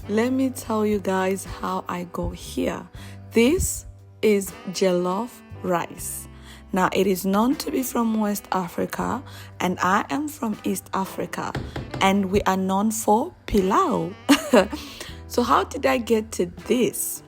Let me tell you guys how I go here. This is jollof rice. Now, it is known to be from West Africa, and I am from East Africa, and we are known for pilau. So how did I get to this?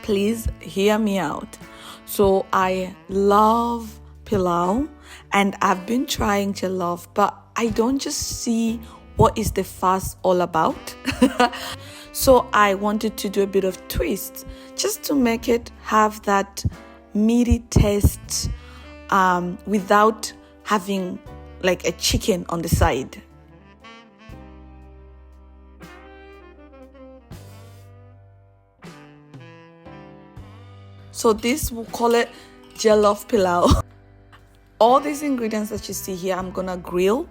Please hear me out. So I love pilau, and I've been trying jollof, but I don't just see what is the fuss all about. So I wanted to do a bit of twist just to make it have that meaty taste without having like a chicken on the side. So this, we'll call it jollof pilau. All these ingredients that you see here, I'm gonna grill.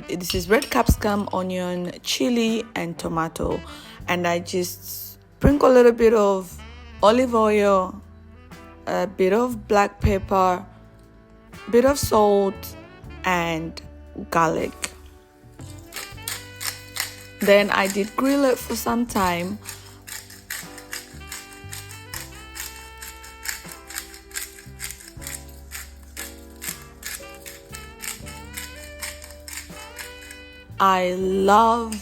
This is red capsicum, onion, chili, and tomato. And I just sprinkle a little bit of olive oil, a bit of black pepper, a bit of salt, and garlic. Then I did grill it for some time. I love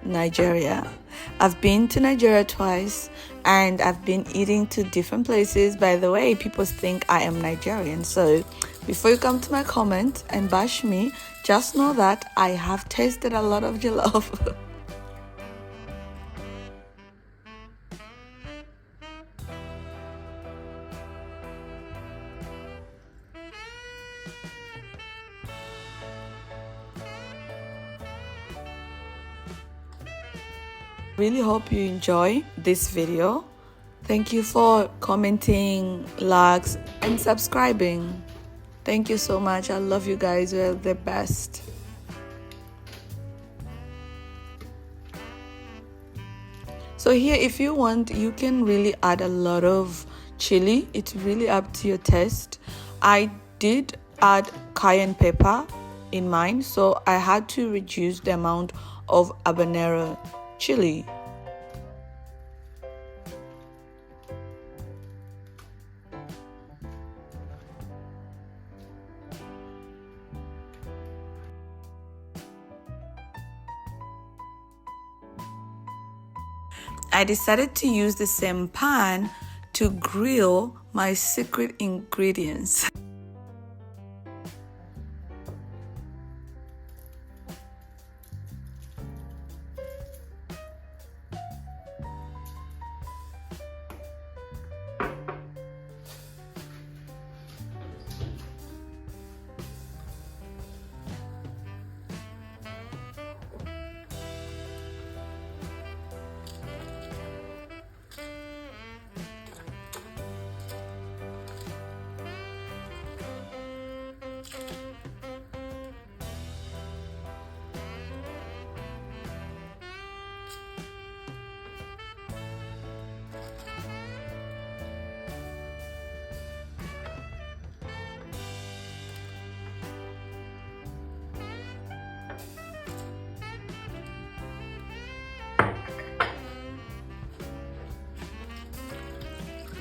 Nigeria. I've been to Nigeria twice, and I've been eating to different places. By the way, people think I am Nigerian, so before you come to my comment and bash me, just know that I have tasted a lot of jollof. Really hope you enjoy this video. Thank you for commenting, likes, and subscribing. Thank you so much. I love you guys. You're the best. So here, if you want, you can really add a lot of chili. It's really up to your taste. I did add cayenne pepper in mine, so I had to reduce the amount of habanero chili. I decided to use the same pan to grill my secret ingredients.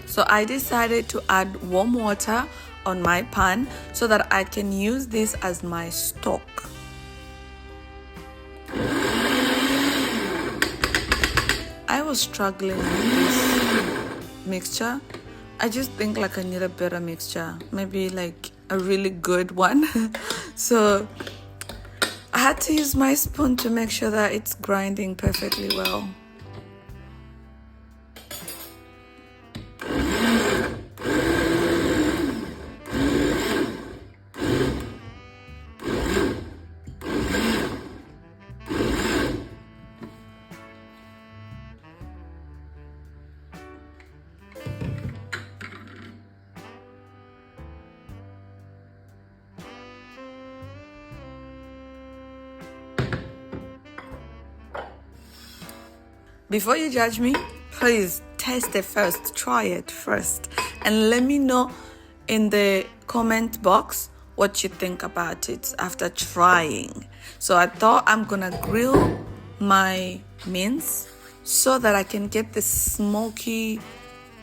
So I decided to add warm water on my pan so that I can use this as my stock. I was struggling with this mixture. I just think like I need a better mixture, maybe like a really good one. So I had to use my spoon to make sure that it's grinding perfectly well. Before you judge me, please taste it first, try it first, and let me know in the comment box what you think about it after trying. So I thought I'm gonna grill my mince so that I can get the smoky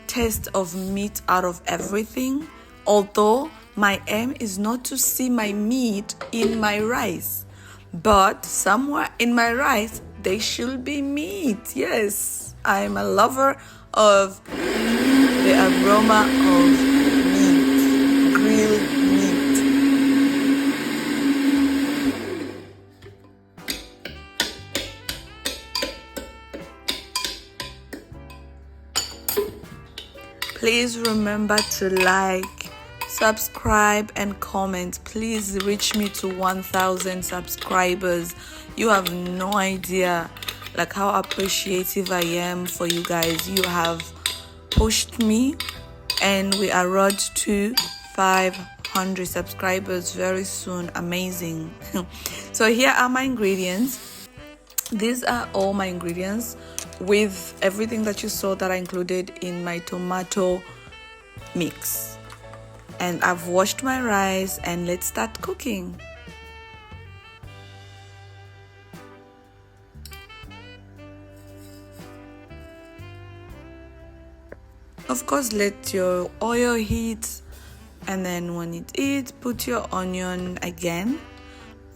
taste of meat out of everything. Although my aim is not to see my meat in my rice, but somewhere in my rice there should be meat. Yes, I'm a lover of the aroma of meat, grilled meat. Please remember to like, subscribe, and comment. Please reach me to 1,000 subscribers. You have no idea like how appreciative I am for you guys. You have pushed me, and we are road to 500 subscribers very soon. Amazing. So here are my ingredients. These are all my ingredients with everything that you saw that I included in my tomato mix. And I've washed my rice, and let's start cooking. Of course, let your oil heat, and then when it heats, put your onion again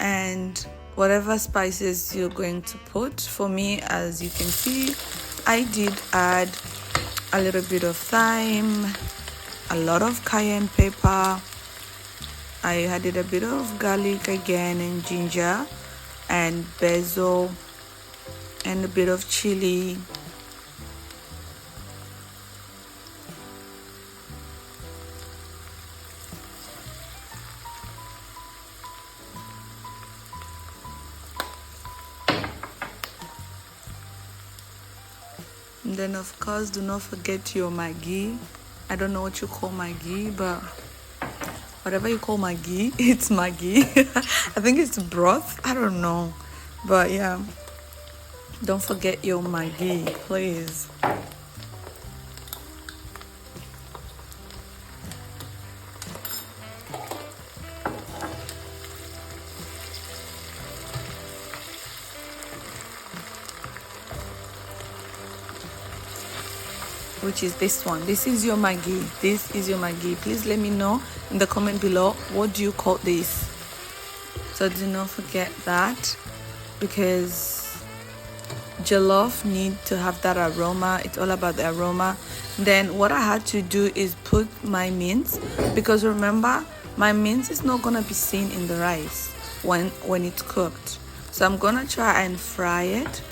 and whatever spices you're going to put. For me, as you can see, I did add a little bit of thyme, a lot of cayenne pepper. I added a bit of garlic again, and ginger, and basil, and a bit of chili. And then of course, do not forget your Maggi. I don't know what you call Maggi, but whatever you call Maggi, it's Maggi. I think it's broth, I don't know, but yeah, don't forget your Maggi, please. Which is this one. This is your Maggi. This is your Maggi. Please let me know in the comment below, what do you call this? So do not forget that, because jollof need to have that aroma. It's all about the aroma. Then what I had to do is put my mince, because remember, my mince is not gonna be seen in the rice when it's cooked. So I'm gonna try and fry it,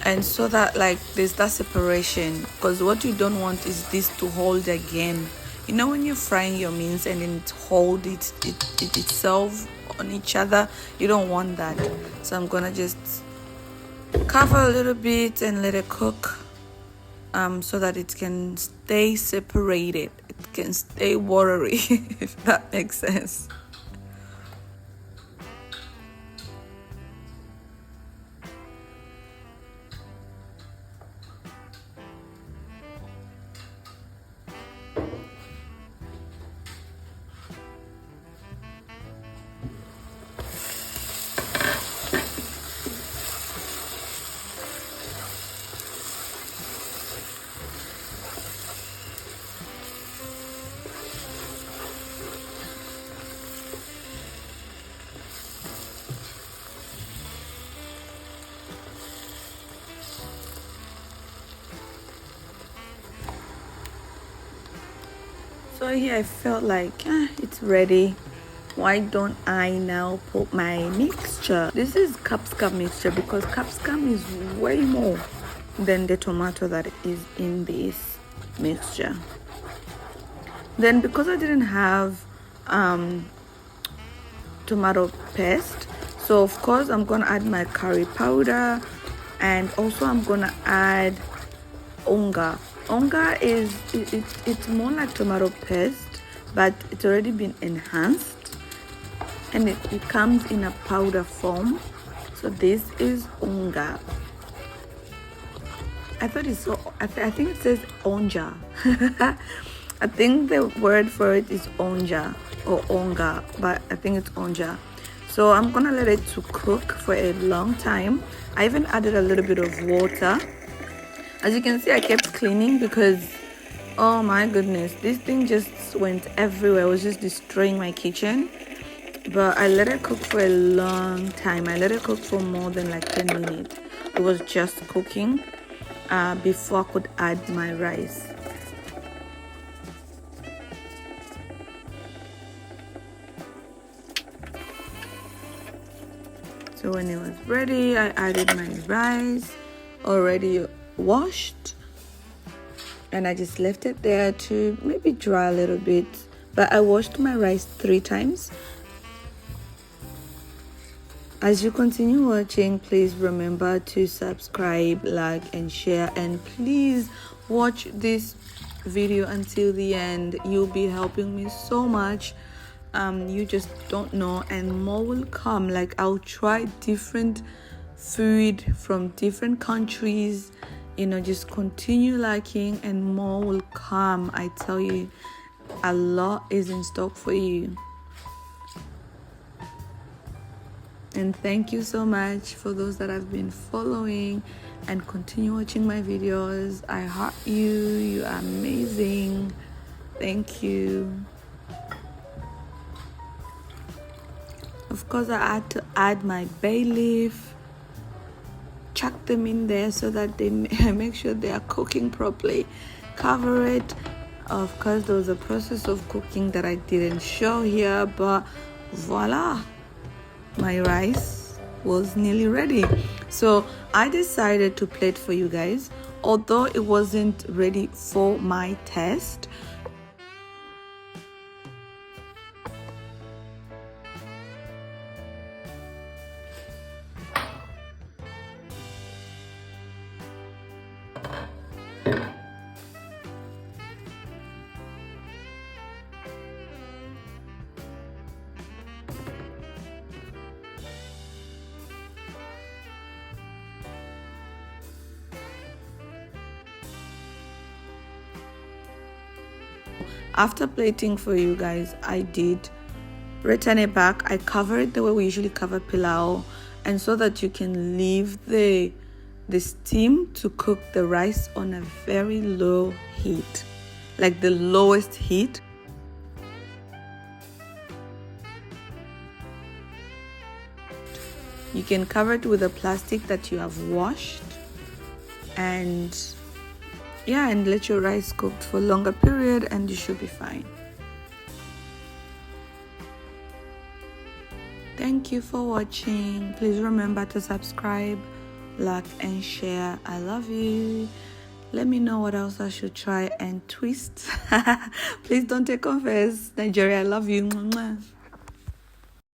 and so that like there's that separation, because what you don't want is this to hold again. You know, when you're frying your mince and then it hold it itself on each other, you don't want that. So I'm gonna just cover a little bit and let it cook, so that it can stay separated, it can stay watery, if that makes sense. So here I felt like it's ready. Why don't I now put my mixture? This is capsicum mixture, because capsicum is way more than the tomato that is in this mixture. Then because I didn't have tomato paste, so of course I'm gonna add my curry powder, and also I'm gonna add onga. Onga is it's more like tomato paste, but it's already been enhanced, and it comes in a powder form. So this is onga. I thought it's so I think it says onja. I think the word for it is onja or onga, but I think it's onja. So I'm gonna let it to cook for a long time, I even added a little bit of water. As you can see, I kept cleaning because, oh my goodness, this thing just went everywhere. It was just destroying my kitchen. But I let it cook for a long time. I let it cook for more than like 10 minutes. It was just cooking before I could add my rice. So when it was ready, I added my rice, already washed, and I just left it there to maybe dry a little bit. But I washed my rice 3 times. As you continue watching, please remember to subscribe, like, and share, and please watch this video until the end. You'll be helping me so much. You just don't know, and more will come. Like, I'll try different food from different countries, just continue liking, and more will come. I tell you, a lot is in stock for you. And thank you so much for those that have been following and continue watching my videos. I heart you. You are amazing. Thank you. Of course, I had to add my bay leaf, chuck them in there so that they make sure they are cooking properly. Cover it. Of course, there was a process of cooking that I didn't show here, but voila, my rice was nearly ready. So I decided to plate for you guys, although it wasn't ready for my test. After plating for you guys, I did return it back. I cover it the way we usually cover pilau, and so that you can leave the steam to cook the rice on a very low heat, like the lowest heat. You can cover it with a plastic that you have washed, and let your rice cook for a longer period, and you should be fine. Thank you for watching. Please remember to subscribe, like, and share. I love you. Let me know what else I should try and twist. Please don't take offense. Nigeria, I love you.